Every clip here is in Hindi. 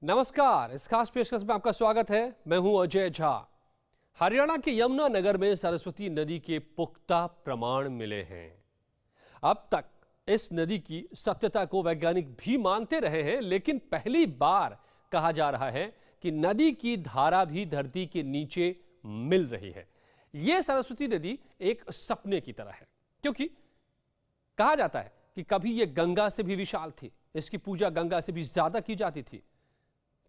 नमस्कार, इस खास पेशकश में आपका स्वागत है। मैं हूं अजय झा। हरियाणा के यमुनानगर में सरस्वती नदी के पुख्ता प्रमाण मिले हैं। अब तक इस नदी की सत्यता को वैज्ञानिक भी मानते रहे हैं, लेकिन पहली बार कहा जा रहा है कि नदी की धारा भी धरती के नीचे मिल रही है। यह सरस्वती नदी एक सपने की तरह है, क्योंकि कहा जाता है कि कभी यह गंगा से भी विशाल थी, इसकी पूजा गंगा से भी ज्यादा की जाती थी।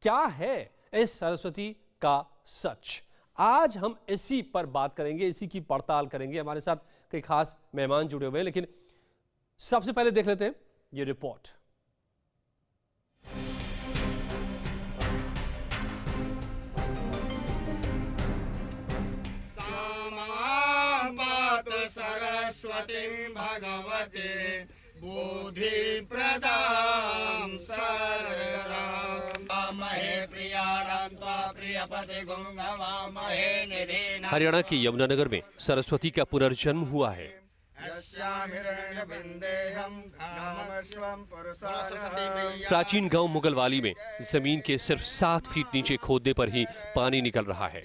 क्या है इस सरस्वती का सच? आज हम इसी पर बात करेंगे, इसी की पड़ताल करेंगे। हमारे साथ कई खास मेहमान जुड़े हुए हैं, लेकिन सबसे पहले देख लेते हैं ये रिपोर्ट। सरस्वती भगवती बुद्धि प्रदां हरियाणा के यमुनानगर में सरस्वती का पुनर्जन्म हुआ है। प्राचीन गांव मुगलवाली में जमीन के सिर्फ 7 फीट नीचे खोदने पर ही पानी निकल रहा है।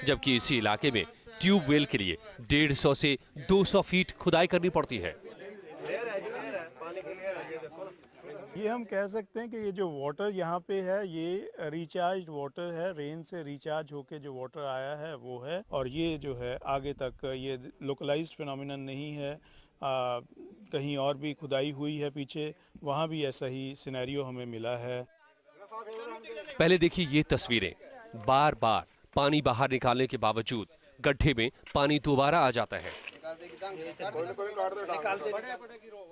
जबकि इसी इलाके में ट्यूबवेल के लिए 150 से 200 फीट खुदाई करनी पड़ती है। ये हम कह सकते हैं कि ये जो वाटर यहाँ पे है ये रिचार्ज वाटर है। रेन से रिचार्ज होके जो वाटर आया है वो है, और ये जो है आगे तक ये लोकलाइज्ड फिनोमिनन नहीं है। कहीं और भी खुदाई हुई है पीछे, वहाँ भी ऐसा ही सिनेरियो हमें मिला है। पहले देखिए ये तस्वीरें। बार बार पानी बाहर निकालने के बावजूद गड्ढे में पानी दोबारा आ जाता है।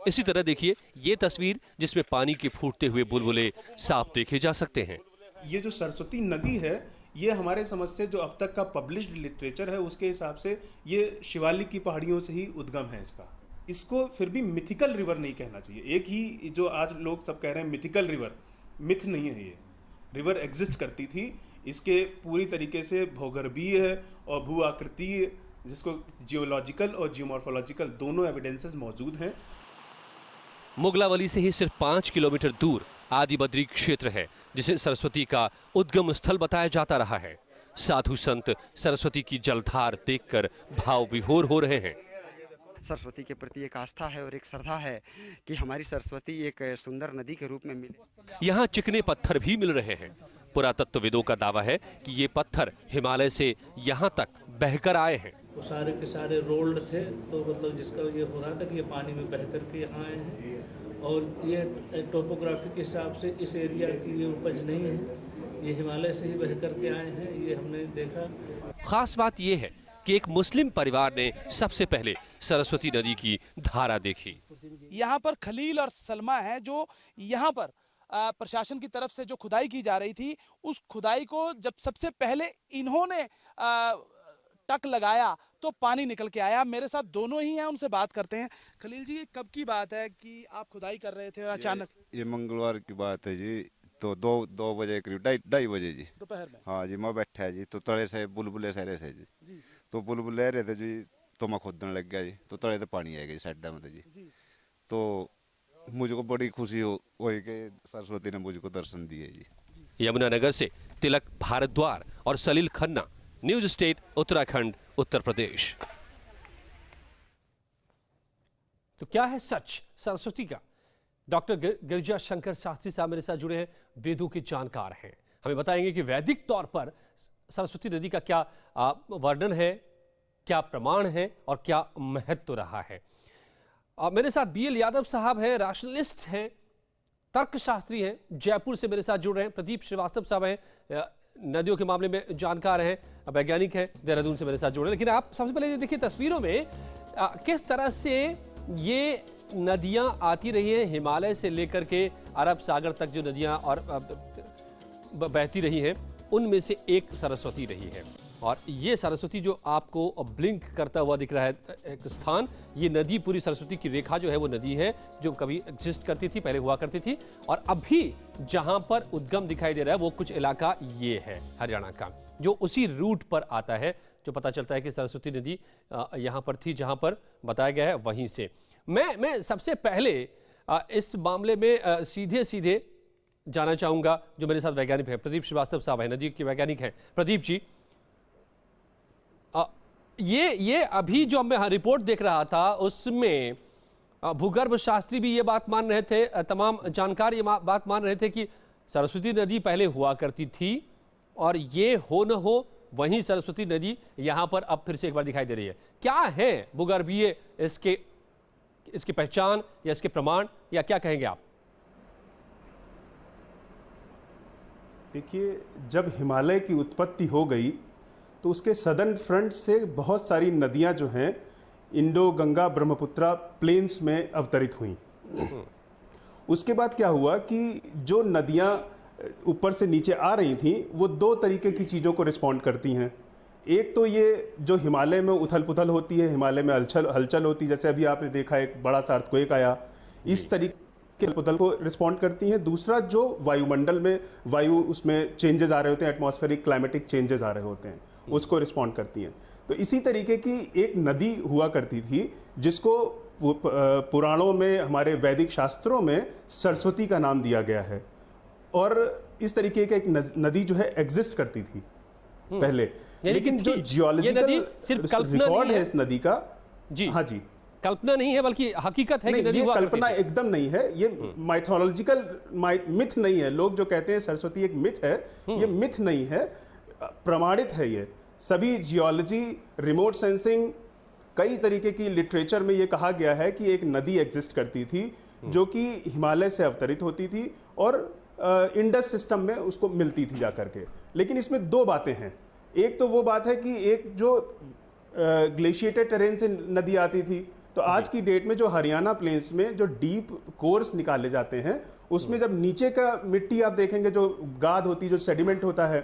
इसी तरह देखिए ये तस्वीर, जिसमें पानी के फूटते हुए बुलबुले साफ देखे जा सकते हैं। ये जो सरस्वती नदी है, ये हमारे समझ से जो अब तक का पब्लिश्ड लिटरेचर है उसके हिसाब से ये शिवालिक की पहाड़ियों से ही उद्गम है इसको फिर भी मिथिकल रिवर नहीं कहना चाहिए। एक ही जो आज लोग सब कह रहे हैं मिथिकल रिवर, मिथ नहीं है। ये रिवर एग्जिस्ट करती थी। इसके पूरी तरीके से भूगर्भीय और भू आकृतीय, जिसको जियोलॉजिकल और जियोमॉर्फोलॉजिकल दोनों एविडेंसेस मौजूद हैं। मुगलावली से ही सिर्फ 5 किलोमीटर दूर आदिबद्री क्षेत्र है, जिसे सरस्वती का उद्गम स्थल बताया जाता रहा है। साधु संत सरस्वती की जलधार देखकर भाव विभोर हो रहे हैं। सरस्वती के प्रति एक आस्था है और एक श्रद्धा है कि हमारी सरस्वती एक सुंदर नदी के रूप में मिले। यहाँ चिकने पत्थर भी मिल रहे हैं। पुरातत्वविदों का दावा है कि ये पत्थर हिमालय से यहाँ तक बहकर आए हैं। वो सारे के सारे रोल्ड थे, तो मतलब जिसका ये हो रहा था कि ये पानी में बहकर के यहाँ आए हैं। और ये टोपोग्राफी के हिसाब से इस एरिया की ये उपज नहीं है, ये हिमालय से ही बहकर के आए हैं, ये हमने देखा। खास बात ये है कि एक मुस्लिम परिवार ने सबसे पहले सरस्वती नदी की धारा देखी। यहाँ पर खलील और सलमा है, जो यहाँ पर प्रशासन की तरफ से जो खुदाई की जा रही थी, उस खुदाई को जब सबसे पहले इन्होंने टक लगाया तो पानी निकल के आया। मेरे साथ दोनों ही हैं, उनसे बात करते हैं। खलील जी, कब की बात है कि आप खुदाई कर रहे थे और अचानक? ये मंगलवार की बात है जी। तो दो बजे करीब, ढाई बजे जी, दोपहर में। हाँ जी, मैं बैठा है जी। तो तले से बुलबुले सारे से जी, तो बुलबुले रहे थे जी, तो मैं खोदने लग गया जी। तो तले तो पानी आएगा जी साइड में जी। तो मुझको बड़ी खुशी हुई कि सरस्वती ने मुझको दर्शन दिए जी। यमुनानगर से तिलक भारद्वार और सलील खन्ना, न्यूज स्टेट, उत्तराखंड, उत्तर प्रदेश। तो क्या है सच सरस्वती का? डॉक्टर गिरिजा शंकर शास्त्री साहब मेरे साथ जुड़े हैं, वेदों के जानकार हैं। हमें बताएंगे कि वैदिक तौर पर सरस्वती नदी का क्या वर्णन है, क्या प्रमाण है और क्या महत्व रहा है। मेरे साथ BL यादव साहब हैं, रैशनलिस्ट हैं, तर्कशास्त्री हैं, जयपुर से मेरे साथ जुड़ रहे हैं। प्रदीप श्रीवास्तव साहब हैं, नदियों के मामले में जानकार हैं, वैज्ञानिक हैं, देहरादून से मेरे साथ जुड़ रहे हैं। लेकिन आप सबसे पहले ये देखिए तस्वीरों में किस तरह से ये नदियां आती रही हैं, हिमालय से लेकर के अरब सागर तक जो नदियां और बहती रही हैं, उनमें से एक सरस्वती रही है। और ये सरस्वती जो आपको ब्लिंक करता हुआ दिख रहा है एक स्थान, ये नदी, पूरी सरस्वती की रेखा जो है वो नदी है जो कभी एग्जिस्ट करती थी, पहले हुआ करती थी। और अभी जहां पर उद्गम दिखाई दे रहा है वो कुछ इलाका ये है हरियाणा का, जो उसी रूट पर आता है जो पता चलता है कि सरस्वती नदी यहाँ पर थी, जहाँ पर बताया गया है वहीं से। मैं सबसे पहले इस मामले में सीधे सीधे जाना चाहूँगा, जो मेरे साथ वैज्ञानिक है प्रदीप श्रीवास्तव साहब हैं, नदी के वैज्ञानिक हैं। प्रदीप जी, ये अभी जो मैं रिपोर्ट देख रहा था उसमें भूगर्भ शास्त्री भी ये बात मान रहे थे, तमाम जानकार ये बात मान रहे थे कि सरस्वती नदी पहले हुआ करती थी और ये हो न हो वहीं सरस्वती नदी यहाँ पर अब फिर से एक बार दिखाई दे रही है। क्या है भूगर्भीय इसकी पहचान या इसके प्रमाण, या क्या कहेंगे आप? देखिए, जब हिमालय की उत्पत्ति हो गई तो उसके सदर्न फ्रंट से बहुत सारी नदियां जो हैं इंडो गंगा ब्रह्मपुत्रा प्लेन्स में अवतरित हुई। उसके बाद क्या हुआ कि जो नदियां ऊपर से नीचे आ रही थी वो दो तरीके की चीज़ों को रिस्पॉन्ड करती हैं। एक तो ये जो हिमालय में उथल पुथल होती है, हिमालय में हलचल होती है, जैसे अभी आपने देखा एक बड़ा सा अर्थक्वेक आया, इस तरीके के पुतल को रिस्पॉन्ड करती हैं। दूसरा जो वायुमंडल में उसमें चेंजेस आ रहे होते हैं, एटमॉस्फेरिक क्लाइमेटिक चेंजेस आ रहे होते हैं, उसको रिस्पॉन्ड करती हैं। तो इसी तरीके की एक नदी हुआ करती थी जिसको पुराणों में, हमारे वैदिक शास्त्रों में सरस्वती का नाम दिया गया है। और इस तरीके की एक नदी जो है एग्जिस्ट करती थी पहले, लेकिन जो जियोलॉजिकल रिकॉर्ड है इस नदी का, जी हाँ जी, कल्पना नहीं है बल्कि हकीकत है कि नदी हुआ करती थी। कल्पना एकदम नहीं है, ये माइथोलॉजिकल मिथ नहीं है। लोग जो कहते हैं सरस्वती एक मिथ है, ये मिथ नहीं है, प्रमाणित है। ये सभी जियोलॉजी, रिमोट सेंसिंग, कई तरीके की लिटरेचर में ये कहा गया है कि एक नदी एग्जिस्ट करती थी जो कि हिमालय से अवतरित होती थी और इंडस सिस्टम में उसको मिलती थी जाकर के। लेकिन इसमें दो बातें हैं। एक तो वो बात है कि एक जो ग्लेशिएटेड टेरेन से नदी आती थी, तो आज की डेट में जो हरियाणा प्लेन्स में जो डीप कोर्स निकाले जाते हैं, उसमें जब नीचे का मिट्टी आप देखेंगे, जो गाद होती है, जो सेडिमेंट होता है,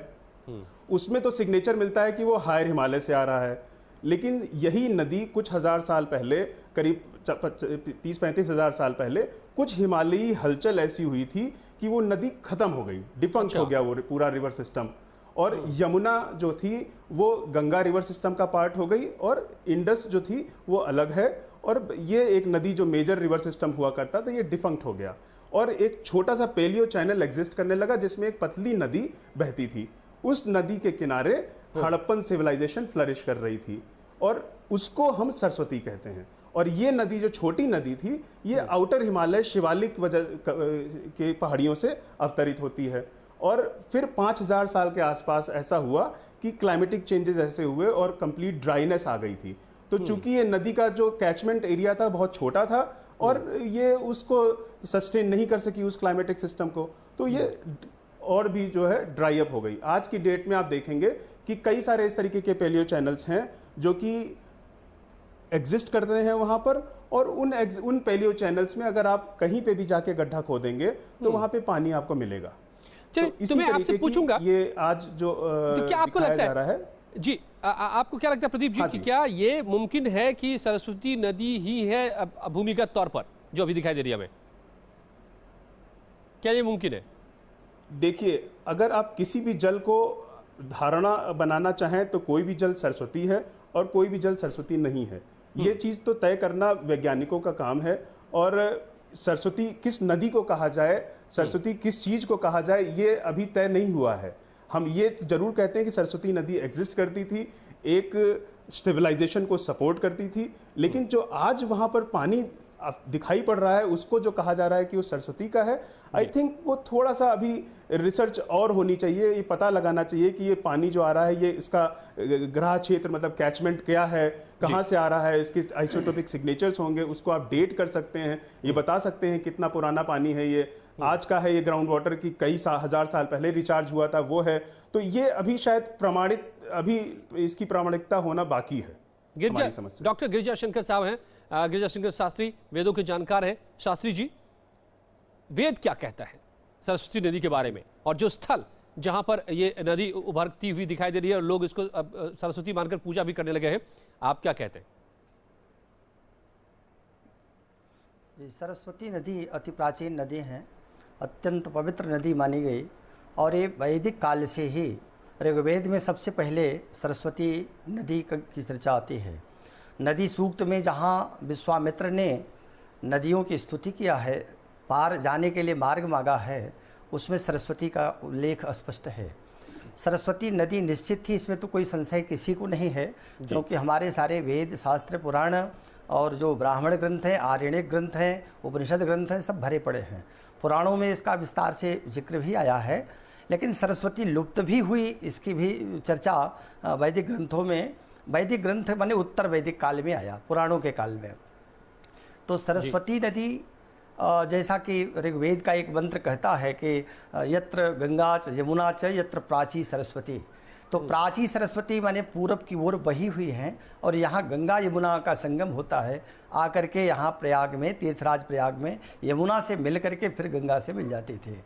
उसमें तो सिग्नेचर मिलता है कि वो हायर हिमालय से आ रहा है। लेकिन यही नदी कुछ हजार साल पहले, करीब 30-35 हजार साल पहले, कुछ हिमालयी हलचल ऐसी हुई थी कि वो नदी खत्म हो गई, डिफंक्ट हो गया वो पूरा रिवर सिस्टम। और यमुना जो थी वो गंगा रिवर सिस्टम का पार्ट हो गई और इंडस जो थी वो अलग है। और ये एक नदी जो मेजर रिवर सिस्टम हुआ करता था, ये डिफंक्ट हो गया और एक छोटा सा पेलियो चैनल एग्जिस्ट करने लगा जिसमें एक पतली नदी बहती थी। उस नदी के किनारे हड़प्पन सिविलाइजेशन फ्लरिश कर रही थी और उसको हम सरस्वती कहते हैं। और ये नदी जो छोटी नदी थी, ये आउटर हिमालय शिवालिक वजह के पहाड़ियों से अवतरित होती है। और फिर 5000 साल के आसपास ऐसा हुआ कि क्लाइमेटिक चेंजेस ऐसे हुए और कंप्लीट ड्राइनेस आ गई थी। तो चूंकि ये नदी का जो कैचमेंट एरिया था बहुत छोटा था और ये उसको सस्टेन नहीं कर सकी उस क्लाइमेटिक सिस्टम को, तो ये और भी जो है ड्राई अप हो गई। आज की डेट में आप देखेंगे कि कई सारे इस तरीके के पेलियो चैनल्स हैं जो कि एग्जिस्ट करते हैं वहां पर। और उन पेलियो चैनल्स में अगर आप कहीं पे भी जाके गड्ढा खोदेंगे तो वहां पे पानी आपको मिलेगा। तो इसी तरीके की ये आज जो तो क्या आपको लगता जा रहा है जी, आपको क्या लगता है प्रदीप जी, हाँ कि क्या ये मुमकिन है कि सरस्वती नदी ही है भूमिगत तौर पर जो अभी दिखाई दे रही है हमें? क्या ये मुमकिन है? देखिए, अगर आप किसी भी जल को धारणा बनाना चाहें तो कोई भी जल सरस्वती है और कोई भी जल सरस्वती नहीं है। ये चीज़ तो तय करना वैज्ञानिकों का काम है। और सरस्वती किस नदी को कहा जाए, सरस्वती किस चीज़ को कहा जाए, ये अभी तय नहीं हुआ है। हम ये जरूर कहते हैं कि सरस्वती नदी एग्जिस्ट करती थी, एक सिविलाइजेशन को सपोर्ट करती थी। लेकिन जो आज वहाँ पर पानी दिखाई पड़ रहा है, उसको जो कहा जा रहा है कि वो सरस्वती का है, आई थिंक वो थोड़ा सा अभी रिसर्च और होनी चाहिए। ये पता लगाना चाहिए कि ये पानी जो आ रहा है, ये इसका ग्राह क्षेत्र मतलब कैचमेंट क्या है, कहाँ से आ रहा है, इसके आइसोटोपिक सिग्नेचर्स होंगे, उसको आप डेट कर सकते हैं, ये बता सकते हैं कितना पुराना पानी है, ये आज का है, ये ग्राउंड वाटर की कई हजार साल पहले रिचार्ज हुआ था वो है। तो ये अभी शायद प्रमाणित, अभी इसकी प्रामाणिकता होना बाकी है। डॉक्टर गिरिजा शंकर साहब हैं, गिरिजा शंकर शास्त्री, वेदों के जानकार हैं। शास्त्री जी, वेद क्या कहता है सरस्वती नदी के बारे में, और जो स्थल जहां पर ये नदी उभरती हुई दिखाई दे रही है और लोग इसको सरस्वती मानकर पूजा भी करने लगे हैं, आप क्या कहते हैं? सरस्वती नदी अति प्राचीन नदी है, अत्यंत पवित्र नदी मानी गई और ये वैदिक काल से ही ऋग्वेद में सबसे पहले सरस्वती नदी की चर्चा आती है। नदी सूक्त में जहाँ विश्वामित्र ने नदियों की स्तुति किया है, पार जाने के लिए मार्ग मांगा है, उसमें सरस्वती का उल्लेख स्पष्ट है। सरस्वती नदी निश्चित थी, इसमें तो कोई संशय किसी को नहीं है, क्योंकि हमारे सारे वेद शास्त्र पुराण और जो ब्राह्मण ग्रंथ हैं, आर्यणिक ग्रंथ हैं, उपनिषद ग्रंथ हैं, सब भरे पड़े हैं। पुराणों में इसका विस्तार से जिक्र भी आया है। लेकिन सरस्वती लुप्त भी हुई, इसकी भी चर्चा वैदिक ग्रंथों में, वैदिक ग्रंथ माने उत्तर वैदिक काल में आया, पुराणों के काल में। तो सरस्वती नदी जैसा कि ऋग्वेद का एक मंत्र कहता है कि यत्र गंगा च यमुना च यत्र प्राची सरस्वती, तो प्राची सरस्वती माने पूरब की ओर बही हुई हैं, और यहाँ गंगा यमुना का संगम होता है, आकर के यहाँ प्रयाग में, तीर्थराज प्रयाग में यमुना से मिल करके फिर गंगा से मिल जाते थे।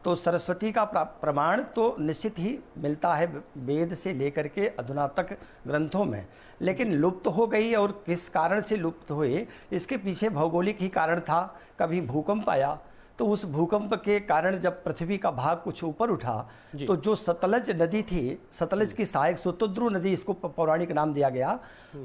तो सरस्वती का प्रमाण तो निश्चित ही मिलता है वेद से लेकर के अधुना तक ग्रंथों में, लेकिन लुप्त हो गई। और किस कारण से लुप्त हुए, इसके पीछे भौगोलिक ही कारण था। कभी भूकंप आया, तो उस भूकंप के कारण जब पृथ्वी का भाग कुछ ऊपर उठा, तो जो सतलज नदी थी, सतलज की सहायक सुतुद्रु नदी, इसको पौराणिक नाम दिया गया,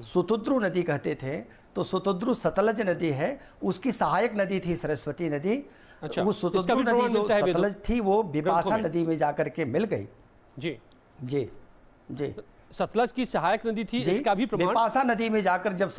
सुतुद्रु नदी कहते थे। तो सुतुद्रु सतलज नदी है, उसकी सहायक नदी थी सरस्वती नदी। अच्छा, वो सुतुद्रु नदी जो सतलज थी वो बिपाशा नदी में जाकर के मिल गई। जी जी जी, सतलज की सहायक नदी थी, इसका भी प्रमाण बिपाशा नदी में जाकर जब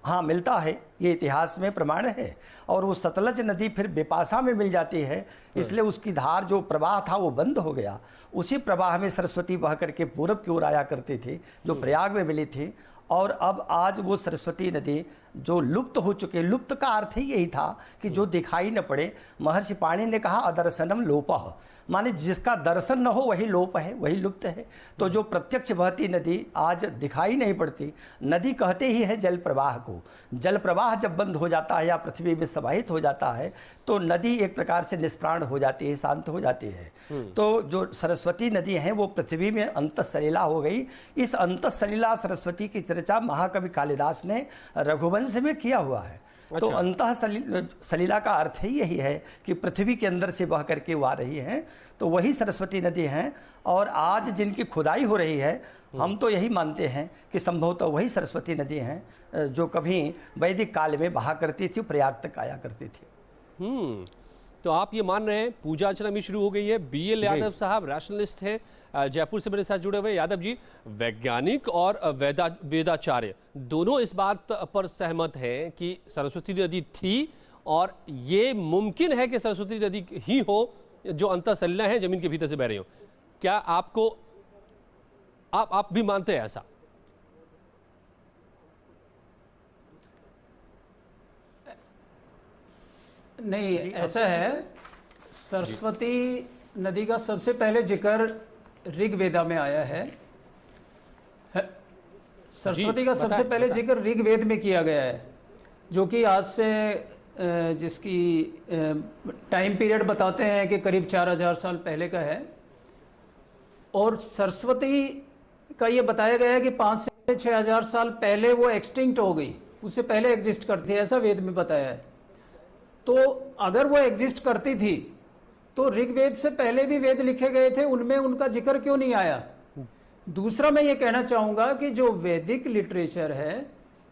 हाँ मिलता है, ये इतिहास में प्रमाण है। और वो सतलज नदी फिर बिपाशा में मिल जाती है, इसलिए उसकी धार जो प्रवाह था वो बंद हो गया। उसी प्रवाह में सरस्वती बह करके पूरब की ओर आया करती थी, जो प्रयाग में मिली थी। और अब आज वो सरस्वती नदी जो लुप्त हो चुके, लुप्त का अर्थ ही यही था कि जो दिखाई न पड़े। महर्षि पाणि ने कहा अदर्शनम लोपः, माने जिसका दर्शन न हो वही लोप है, वही लुप्त है। तो जो प्रत्यक्ष बहती नदी आज दिखाई नहीं पड़ती, नदी कहते ही है जल प्रवाह को। जल प्रवाह जब बंद हो जाता है या पृथ्वी में समाहित हो जाता है, तो नदी एक प्रकार से निष्प्राण हो जाती है, शांत हो जाती है। तो जो सरस्वती नदी है वो पृथ्वी में अंतःसलिला हो गई। इस अंतःसलिला सरस्वती की चर्चा महाकवि कालिदास ने रघुवंश में किया हुआ है। तो अंतः सलिला का अर्थ ही यही है कि पृथ्वी के अंदर से बह करके वो आ रही है, तो वही सरस्वती नदी है। और आज जिनकी खुदाई हो रही है, हम तो यही मानते हैं कि संभवतः वही सरस्वती नदी है जो कभी वैदिक काल में बहा करती थी, प्रयाग तक आया करती थी। तो आप ये मान रहे हैं पूजा अर्चना भी शुरू हो गई है। BL यादव साहब रैशनलिस्ट हैं, जयपुर से मेरे साथ जुड़े हुए। यादव जी, वैज्ञानिक और वेदाचार्य दोनों इस बात पर सहमत हैं कि सरस्वती नदी थी, और ये मुमकिन है कि सरस्वती नदी ही हो जो अंतःसलिला है, जमीन के भीतर से बह रही हो। क्या आपको आप भी मानते हैं ऐसा? नहीं, ऐसा है, सरस्वती नदी का सबसे पहले जिक्र ऋग्वेदा में आया है। सरस्वती का सबसे पहले जिक्र ऋग्वेद में किया गया है, जो कि आज से जिसकी टाइम पीरियड बताते हैं कि करीब 4000 साल पहले का है। और सरस्वती का ये बताया गया है कि 5 से 6000 साल पहले वो एक्सटिंक्ट हो गई, उससे पहले एग्जिस्ट करती है, ऐसा वेद में बताया है। तो अगर वो एग्जिस्ट करती थी तो ऋग्वेद से पहले भी वेद लिखे गए थे, उनमें उनका जिक्र क्यों नहीं आया? दूसरा मैं ये कहना चाहूँगा कि जो वैदिक लिटरेचर है,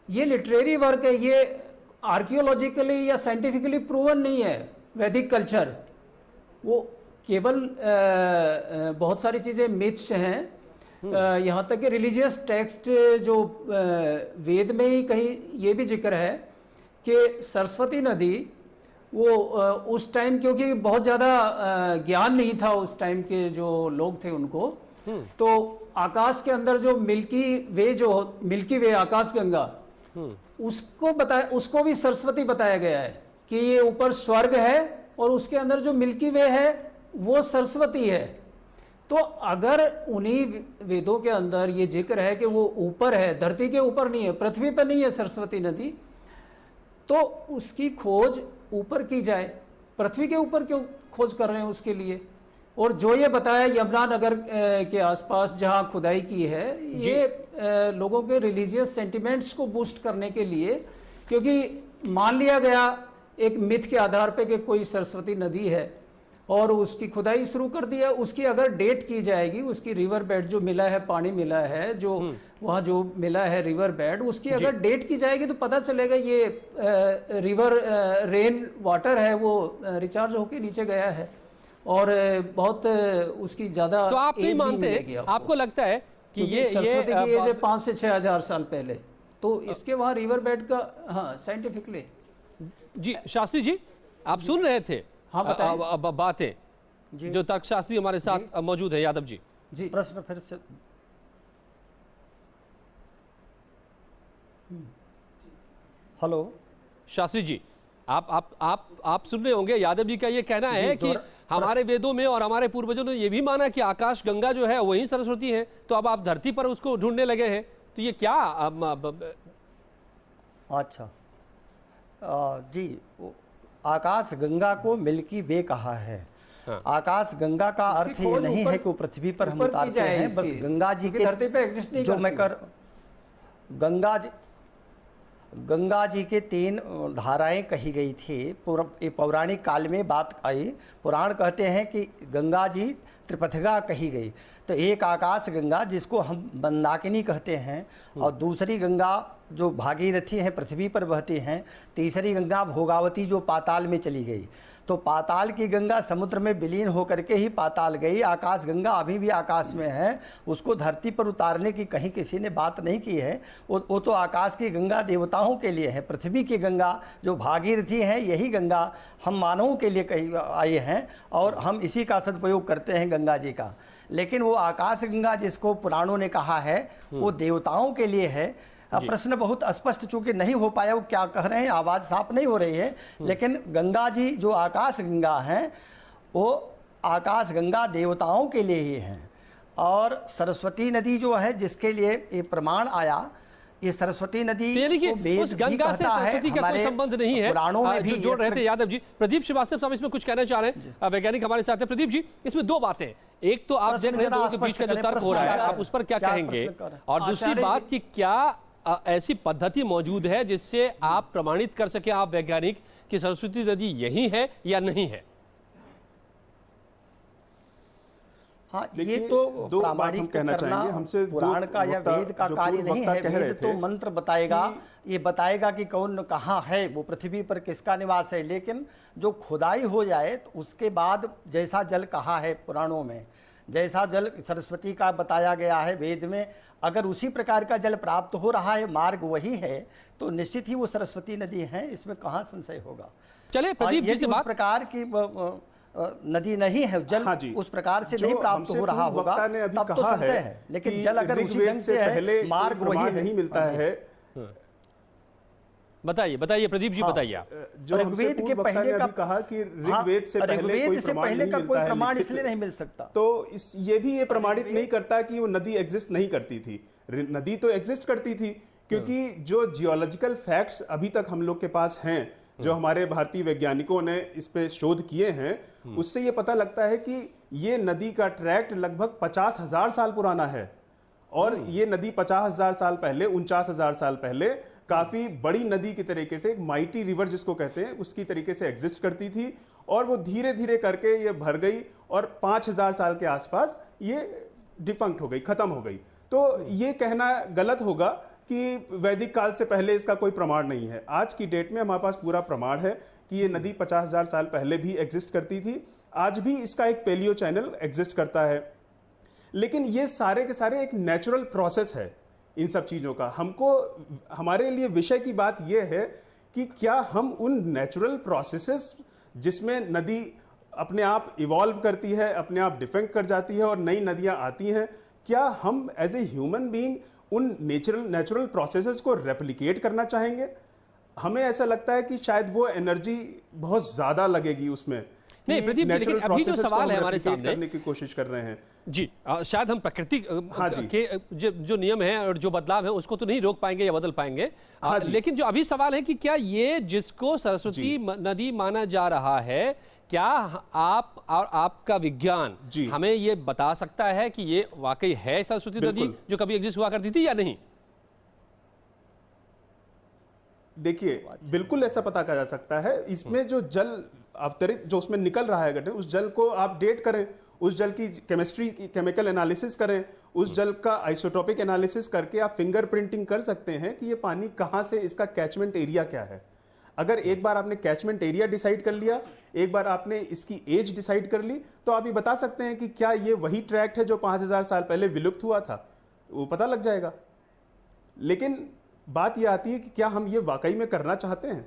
ये लिटरेरी वर्क है, ये आर्कियोलॉजिकली या साइंटिफिकली प्रूवन नहीं है। वैदिक कल्चर वो केवल बहुत सारी चीज़ें मिथ्स हैं। यहाँ तक कि रिलीजियस टेक्स्ट जो वेद में ही कहीं ये भी जिक्र है कि सरस्वती नदी वो उस टाइम, क्योंकि बहुत ज़्यादा ज्ञान नहीं था उस टाइम के जो लोग थे उनको, तो आकाश के अंदर जो मिल्की वे आकाश गंगा, उसको भी सरस्वती बताया गया है कि ये ऊपर स्वर्ग है और उसके अंदर जो मिल्की वे है वो सरस्वती है। तो अगर उन्हीं वेदों के अंदर ये जिक्र है कि वो ऊपर है, धरती के ऊपर नहीं है, पृथ्वी पर नहीं है सरस्वती नदी, तो उसकी खोज ऊपर की जाए। पृथ्वी के ऊपर क्यों खोज कर रहे हैं उसके लिए? और जो ये बताया यमुनानगर के आसपास जहाँ खुदाई की है, ये लोगों के रिलीजियस सेंटिमेंट्स को बूस्ट करने के लिए, क्योंकि मान लिया गया एक मिथ के आधार पे कि कोई सरस्वती नदी है, और उसकी खुदाई शुरू कर दिया। उसकी अगर डेट की जाएगी, उसकी रिवर बेड जो मिला है, पानी मिला है जो वहाँ जो मिला है रिवर बेड, उसकी अगर डेट की जाएगी तो पता चलेगा ये रिवर रेन वाटर है वो रिचार्ज होके नीचे गया है और बहुत उसकी ज़्यादा। तो आप नहीं मानते, आपको लगता है कि ये सरस्वती की एज है 5 से 6 हजार साल पहले, तो इसके वहाँ रिवर बेड का, हाँ साइंटिफिकली। जी शास्त्री जी, आप सुन रहे थे बातें जो तर्कशास्त्री हमारे साथ मौजूद है। यादव जी, जी प्रश्न फिर से। हेलो शास्त्री जी, आप सुन रहे होंगे। यादव जी का ये कहना है कि हमारे वेदों में और हमारे पूर्वजों ने ये भी माना कि आकाश गंगा जो है वही सरस्वती है, तो अब आप धरती पर उसको ढूंढने लगे हैं, तो ये क्या? अच्छा जी, आकाश गंगा को मिल्की वे कहा है। हाँ। आकाश गंगा का अर्थ ये नहीं है कि वो पृथ्वी पर हम उतारते हैं, बस गंगा जी के धरती पे एग्जिस्ट नहीं जो मैं कर गंगा जी के 3 धाराएं कही गई थी। पौराणिक काल में बात आई, पुराण कहते हैं कि गंगा जी त्रिपथगा कही गई। तो एक आकाश गंगा जिसको हम मंदाकिनी कहते हैं, और दूसरी गंगा जो भागीरथी है पृथ्वी पर बहती हैं, तीसरी गंगा भोगावती जो पाताल में चली गई। तो पाताल की गंगा समुद्र में विलीन होकर के ही पाताल गई। आकाश गंगा अभी भी आकाश में है, उसको धरती पर उतारने की कहीं किसी ने बात नहीं की है। वो तो आकाश की गंगा देवताओं के लिए है। पृथ्वी की गंगा जो भागीरथी है, यही गंगा हम मानवों के लिए कही आई हैं और हम इसी का सदुपयोग करते हैं गंगा जी का। लेकिन वो आकाश गंगा जिसको पुराणों ने कहा है वो देवताओं के लिए है। प्रश्न बहुत स्पष्ट चूंकि नहीं हो पाया, वो क्या कह रहे हैं, आवाज साफ नहीं हो रही है। लेकिन गंगा जी जो आकाश गंगा हैं वो आकाश गंगा देवताओं के लिए ही हैं। और सरस्वती नदी जो है जिसके लिए ये प्रमाण आया, ये सरस्वती नदी तो उस गंगा से सरस्वती का कोई संबंध नहीं है, पुराणों में भी जोड़ रहे थे यादव जी। प्रदीप श्रीवास्तव साहब इसमें कुछ कहना चाह रहे हैं, वैज्ञानिक हमारे साथ है। प्रदीप जी, इसमें 2 बातें, एक तो आप देख रहे हैं दोनों के बीच का जो तर्क हो रहा है, आप उस पर क्या कहेंगे, और दूसरी बात कि क्या ऐसी पद्धति मौजूद है जिससे आप प्रमाणित कर सके, आप वैज्ञानिक, कि सरस्वती नदी यही है या नहीं है? हाँ, ये तो प्रामाणिक कहना चाहेंगे, हमसे पुराण का या वेद का कार्य नहीं है। वेद तो मंत्र बताएगा, ये बताएगा कि कौन कहाँ है, वो पृथ्वी पर किसका निवास है। लेकिन जो खुदाई हो जाए तो उसके बाद जैसा जल कहा है पुराणों में, जैसा जल सरस्वती का बताया गया है वेद में, अगर उसी प्रकार का जल प्राप्त हो रहा है, मार्ग वही है, तो निश्चित ही वो सरस्वती नदी है, इसमें कहाँ संशय होगा। चलिए प्रदीप जी से बात, उस प्रकार की नदी नहीं है, जल हाँ उस प्रकार से नहीं प्राप्त हो रहा होगा, तब तो संशय है। लेकिन जल अगर उसी ढंग से है, मार्ग वही नहीं मिलता है। बताइए प्रदीप जी, बताइए। जो ऋग्वेद के पहले का कहा कि ऋग्वेद से पहले का कोई प्रमाण इसलिए नहीं मिल सकता, तो ये भी ये प्रमाणित नहीं करता कि वो नदी एग्जिस्ट नहीं करती थी। नदी तो एग्जिस्ट करती थी, क्योंकि जो जियोलॉजिकल फैक्ट्स अभी तक हम लोग के पास हैं, जो हमारे भारतीय वैज्ञानिकों ने इस पे शोध किए हैं, उससे ये पता लगता है कि ये नदी का ट्रैक्ट लगभग 50,000 साल पुराना है। और ये नदी 50,000 साल पहले, 49,000 साल पहले काफी बड़ी नदी की तरीके से, एक माइटी रिवर जिसको कहते हैं, उसकी तरीके से एग्जिस्ट करती थी। और वो धीरे धीरे करके ये भर गई और 5,000 साल के आसपास ये डिफंक्ट हो गई, खत्म हो गई। तो ये कहना गलत होगा कि वैदिक काल से पहले इसका कोई प्रमाण नहीं है। आज की डेट में हमारे पास पूरा प्रमाण है कि ये नदी 50,000 साल पहले भी एग्जिस्ट करती थी। आज भी इसका एक पेलियो चैनल एग्जिस्ट करता है। लेकिन ये सारे के सारे एक नेचुरल प्रोसेस है इन सब चीज़ों का। हमको, हमारे लिए विषय की बात यह है कि क्या हम उन नेचुरल प्रोसेसेस जिसमें नदी अपने आप इवॉल्व करती है, अपने आप डिफेक्ट कर जाती है और नई नदियां आती हैं, क्या हम एज ए ह्यूमन बीइंग उन नेचुरल प्रोसेसेस को रेप्लिकेट करना चाहेंगे? हमें ऐसा लगता है कि शायद वो एनर्जी बहुत ज़्यादा लगेगी उसमें। नहीं प्रदीप, लेकिन अभी जो सवाल है हमारे सामने, करने की कोशिश कर रहे हैं जी, शायद हम प्रकृति के जो नियम है और जो बदलाव है उसको तो नहीं रोक पाएंगे या बदल पाएंगे। लेकिन जो अभी सवाल है कि क्या ये जिसको सरस्वती नदी माना जा रहा है, क्या आप और आपका विज्ञान हमें ये बता सकता है कि ये वाकई है सरस्वती नदी जो कभी एग्जिस्ट हुआ करती थी या नहीं? देखिए, बिल्कुल ऐसा पता किया जा सकता है। इसमें जो जल अवतरित जो उसमें निकल रहा है गड्ढे, उस जल को आप डेट करें, उस जल की केमिस्ट्री की केमिकल एनालिसिस करें, उस जल का आइसोटोपिक एनालिसिस करके आप फिंगरप्रिंटिंग कर सकते हैं कि ये पानी कहाँ से, इसका कैचमेंट एरिया क्या है। अगर एक बार आपने कैचमेंट एरिया डिसाइड कर लिया, एक बार आपने इसकी एज डिसाइड कर ली, तो आप ये बता सकते हैं कि क्या ये वही ट्रैक्ट है जो 5000 साल पहले विलुप्त हुआ था, वो पता लग जाएगा। लेकिन बात ये आती है कि क्या हम ये वाकई में करना चाहते हैं।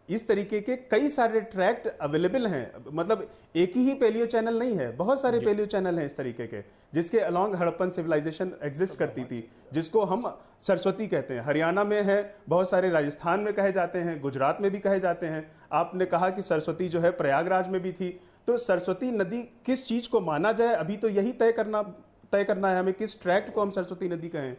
इस तरीके के कई सारे ट्रैक्ट अवेलेबल हैं, मतलब एक ही पैलियो चैनल नहीं है, बहुत सारे पैलियो चैनल हैं इस तरीके के, जिसके अलोंग हड़प्पन सिविलाइजेशन एग्जिस्ट करती थी, जिसको हम सरस्वती कहते हैं। हरियाणा में है, बहुत सारे राजस्थान में कहे जाते हैं, गुजरात में भी कहे जाते हैं। आपने कहा कि सरस्वती जो है प्रयागराज में भी थी, तो सरस्वती नदी किस चीज को माना जाए, अभी तो यही तय करना है हमें, किस ट्रैक्ट को हम सरस्वती नदी कहें।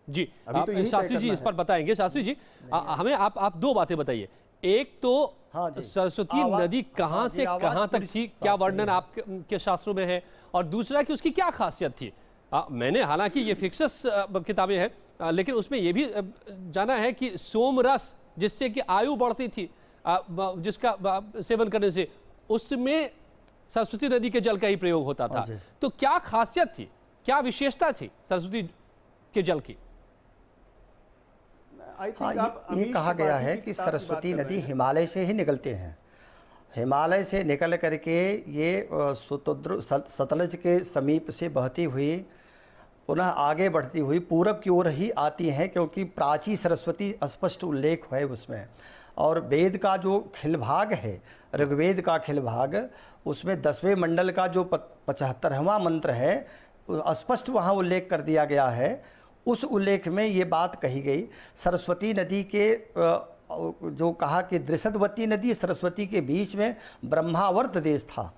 जी तो शास्त्री जी इस पर बताएंगे। शास्त्री जी हमें आप दो बातें बताइए। एक तो सरस्वती नदी कहां से कहां तक थी, क्या वर्णन आपके शास्त्रों में है, और दूसरा कि उसकी क्या खासियत थी। मैंने हालांकि ये फिक्सस किताबें हैं, लेकिन उसमें ये भी जाना है कि सोमरस जिससे कि आयु बढ़ती थी, जिसका सेवन करने से, उसमें सरस्वती नदी के जल का ही प्रयोग होता था। तो क्या खासियत थी, क्या विशेषता थी सरस्वती के जल की? ये कहा गया है कि सरस्वती नदी हिमालय से ही निकलते हैं। हिमालय से निकल करके ये सतलज के समीप से बहती हुई पुनः आगे बढ़ती हुई पूरब की ओर ही आती हैं, क्योंकि प्राची सरस्वती स्पष्ट उल्लेख है उसमें। और वेद का जो खिलभाग है, ऋग्वेद का खिलभाग, उसमें 10वें मंडल का जो 75वां मंत्र है, स्पष्ट वहाँ उल्लेख कर दिया गया है। उस उल्लेख में ये बात कही गई, सरस्वती नदी के जो कहा कि दृषदवती नदी सरस्वती के बीच में ब्रह्मावर्त देश था,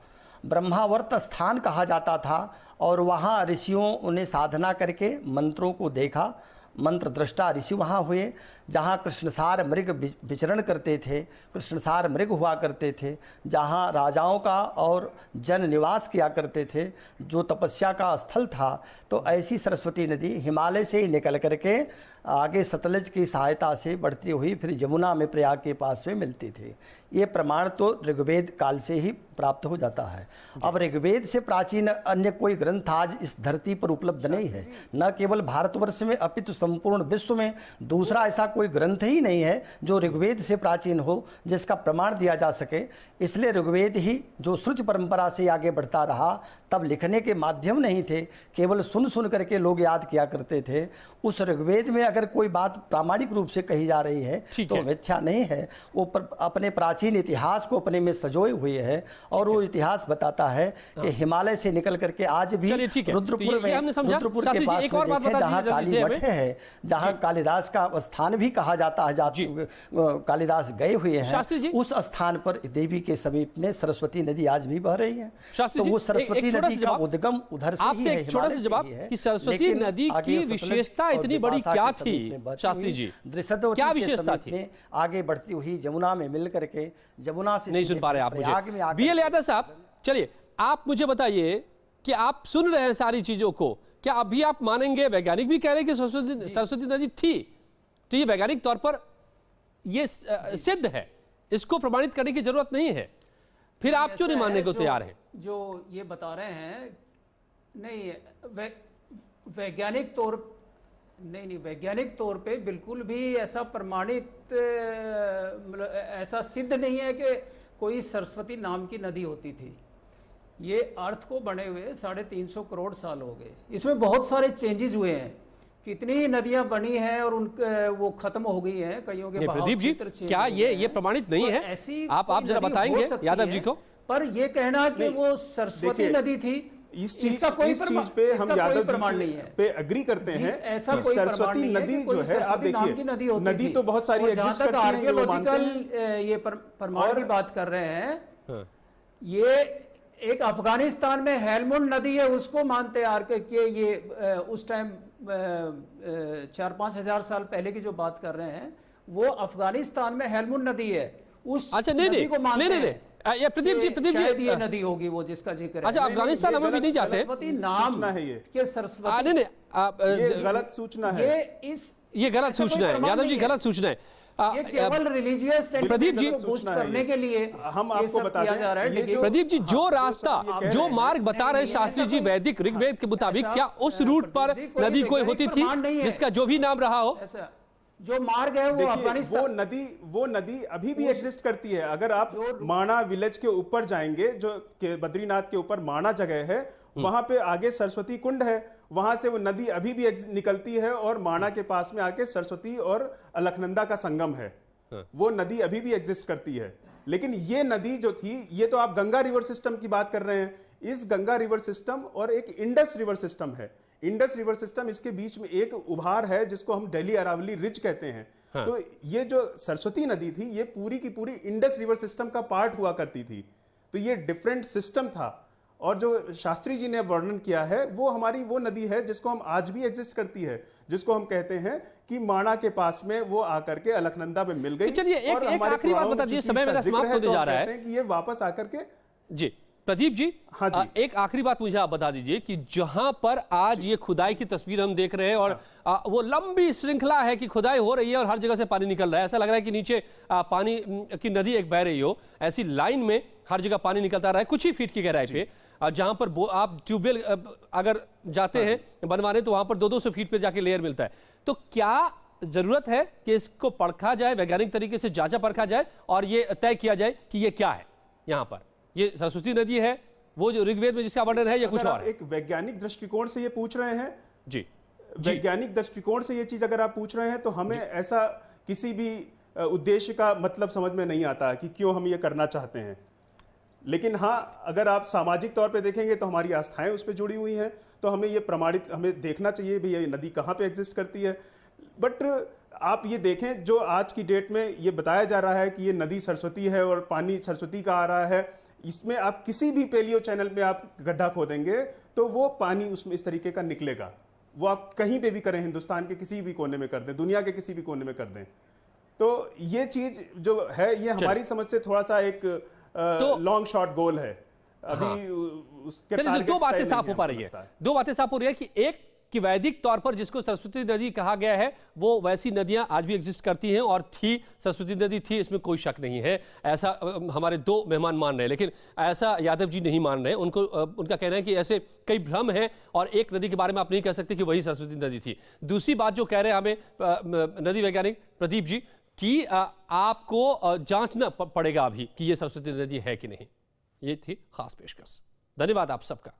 ब्रह्मावर्त स्थान कहा जाता था, और वहाँ ऋषियों ने साधना करके मंत्रों को देखा, मंत्र दृष्टा ऋषि वहाँ हुए, जहाँ कृष्णसार मृग विचरण करते थे, कृष्णसार मृग हुआ करते थे, जहाँ राजाओं का और जन निवास किया करते थे, जो तपस्या का स्थल था। तो ऐसी सरस्वती नदी हिमालय से ही निकल करके आगे सतलज की सहायता से बढ़ती हुई फिर यमुना में प्रयाग के पास में मिलती थी। ये प्रमाण तो ऋग्वेद काल से ही प्राप्त हो जाता है। अब ऋग्वेद से प्राचीन अन्य कोई ग्रंथ आज इस धरती पर उपलब्ध नहीं है, न केवल भारतवर्ष में अपितु संपूर्ण विश्व में दूसरा ऐसा कोई ग्रंथ ही नहीं है जो ऋग्वेद से प्राचीन हो, जिसका प्रमाण दिया जा सके। इसलिए ऋग्वेद ही जो श्रुति परंपरा से आगे बढ़ता रहा, तब लिखने के माध्यम नहीं थे, केवल सुन सुन करके लोग याद किया करते थे। उस ऋग्वेद में अगर कोई बात प्रामाणिक रूप से कही जा रही है तो मिथ्या नहीं है, वो अपने प्राचीन इतिहास को अपने में सजोए हुए है, और वो इतिहास बताता है कि हिमालय से निकल करके आज भी रुद्रपुर में, रुद्रपुर के पास में जहाँ काली मठ है, जहाँ कालिदास का स्थान भी कहा जाता है, कालिदास गए हुए हैं, उस स्थान पर देवी के समीप में सरस्वती नदी आज भी बह रही है। तो वो सरस्वती नदी का उद्गम उधर से ही है। एक छोटा सा जवाब कि सरस्वती नदी की विशेषता इतनी बड़ी क्या थी शास्त्री जी, क्या विशेषता थी? आगे बढ़ती हुई यमुना में मिल करके, यमुना से नहीं सुन पा रहे आप मुझे। बीएल यादव साहब, चलिए आप मुझे बताइए कि आप सुन रहे हैं सारी चीजों को, क्या अभी आप मानेंगे, वैज्ञानिक भी कह रहे हैं कि सरस्वती नदी थी, तो ये वैज्ञानिक तौर पर ये सिद्ध है, इसको प्रमाणित करने की जरूरत नहीं है, फिर आप क्यों नहीं मानने को तैयार हैं? जो ये बता रहे हैं, नहीं वैज्ञानिक तौर नहीं वैज्ञानिक तौर पे बिल्कुल भी ऐसा प्रमाणित ऐसा सिद्ध नहीं है कि कोई सरस्वती नाम की नदी होती थी। ये अर्थ को बने हुए 350 करोड़ साल हो गए, इसमें बहुत सारे चेंजेस हुए हैं, कितनी नदियां बनी हैं और उनके वो खत्म हो गई हैं, कईयों के प्रदीप जी क्या ये प्रमाणित नहीं है? ऐसी आप जरा बताएंगे यादव जी को। पर ये कहना कि वो सरस्वती नदी थी, इस चीज पे हम यादव जी पे एग्री करते हैं ऐसा कि कोई सरस्वती नदी जो है, आप देखिए नदी तो बहुत सारी एग्जिस्ट करती है, आर्कियोलॉजिकल ये प्रमाण की बात कर रहे हैं। ये एक अफगानिस्तान में हेलमुंड नदी है, उसको मानते हैं कि ये उस टाइम 4-5 हजार साल पहले की जो बात कर रहे हैं, वो अफगानिस्तान में हेलमुंड नदी है, उस नदी को मानते हैं। ये प्रदीप जी ये नदी होगी वो जिसका जिक्र है। अच्छा, अफगानिस्तान हम भी नहीं जाते, सरस्वती नाम है ये कि सरस्वती ये गलत सूचना है, ये गलत सूचना है यादव जी, गलत सूचना है। ये केवल रिलीजियस प्रदीप जी, बूस्ट करने के लिए हम ये आपको सब बता किया दें जा रहा है। ये लेकिन प्रदीप जी, जो रास्ता, ये जो कह रहे मार्ग बता रहे हैं शास्त्री जी वैदिक ऋग्वेद के मुताबिक, क्या उस रूट पर नदी कोई होती थी जिसका जो भी नाम रहा हो? ऐसा जो मार्ग है वो अफगानिस्तान, वो नदी अभी भी एग्जिस्ट करती है। अगर आप माणा विलेज के ऊपर जाएंगे, जो बद्रीनाथ के ऊपर माणा जगह है, वहां पे आगे सरस्वती कुंड है, वहां से वो नदी अभी भी निकलती है और माणा के पास में आके सरस्वती और अलकनंदा का संगम है। वो नदी अभी भी एग्जिस्ट करती है। लेकिन ये नदी जो थी, ये तो आप गंगा रिवर सिस्टम की बात कर रहे हैं। इस गंगा रिवर सिस्टम और एक इंडस रिवर सिस्टम है। इंडस रिवर सिस्टम, इसके बीच में एक उभार है जिसको हम दिल्ली अरावली रिज कहते हैं। हाँ। तो ये जो सरस्वती नदी थी, ये पूरी की पूरी इंडस रिवर सिस्टम का पार्ट हुआ करती थी। तो ये डिफरेंट सिस्टम था। और जो शास्त्री जी ने वर्णन किया है, वो हमारी वो नदी है जिसको हम आज भी एग्जिस्ट करती है, जिसको हम कहते हैं कि माणा के पास में वो आकर के अलकनंदा में मिल गई। चलिए एक आखिरी बात बता दीजिए, समय मेरा समाप्त होने जा रहा है कि ये वापस आकर के। जी प्रदीप जी, हाँ जी, एक आखिरी बात मुझे आप बता दीजिए कि जहां पर आज ये खुदाई की तस्वीर हम देख रहे हैं और वो लंबी श्रृंखला है कि खुदाई हो रही है और हर जगह से पानी निकल रहा है, ऐसा लग रहा है कि नीचे पानी की नदी एक बह रही हो, ऐसी लाइन में हर जगह पानी निकलता रहा है कुछ ही फीट की गहराई पे। जहां पर आप ट्यूबवेल अगर जाते हैं बनवाने तो वहां पर 200 फीट पे जाके लेयर मिलता है। तो क्या जरूरत है कि इसको परखा जाए, वैज्ञानिक तरीके से जांचा परखा जाए और ये तय किया जाए कि ये क्या है? यहाँ पर ये सरस्वती नदी है, वो जो ऋग्वेद में जिसका वर्णन है, या कुछ और? एक वैज्ञानिक दृष्टिकोण से ये पूछ रहे हैं जी, वैज्ञानिक दृष्टिकोण से ये चीज अगर आप पूछ रहे हैं तो हमें ऐसा किसी भी उद्देश्य का मतलब समझ में नहीं आता कि क्यों हम ये करना चाहते हैं। लेकिन हाँ, अगर आप सामाजिक तौर पे देखेंगे तो हमारी आस्थाएं उस पर जुड़ी हुई हैं, तो हमें ये प्रमाणित, हमें देखना चाहिए भी ये नदी कहाँ पे एग्जिस्ट करती है। बट आप ये देखें, जो आज की डेट में ये बताया जा रहा है कि ये नदी सरस्वती है और पानी सरस्वती का आ रहा है, इसमें आप किसी भी पेलियो चैनल में आप गड्ढा खोदेंगे तो वो पानी उसमें इस तरीके का निकलेगा। वो आप कहीं पे भी करें, हिंदुस्तान के किसी भी कोने में कर दें, दुनिया के किसी भी कोने में कर दें, तो ये चीज जो है ये हमारी समझ से थोड़ा सा एक लॉन्ग शॉट गोल है अभी। हाँ। उसके दो बातें साफ हो पा रही है, दो बातें साफ हो रही है कि एक कि वैदिक तौर पर जिसको सरस्वती नदी कहा गया है वो वैसी नदियां आज भी एग्जिस्ट करती हैं और थी, सरस्वती नदी थी, इसमें कोई शक नहीं है। ऐसा हमारे दो मेहमान मान रहे हैं, लेकिन ऐसा यादव जी नहीं मान रहे। उनको उनका कहना है कि ऐसे कई भ्रम हैं और एक नदी के बारे में आप नहीं कह सकते कि वही सरस्वती नदी थी। दूसरी बात जो कह रहे हैं हमें नदी वैज्ञानिक प्रदीप जी कि आपको जांचना पड़ेगा अभी कि ये सरस्वती नदी है कि नहीं। ये थी खास पेशकश। धन्यवाद आप सबका।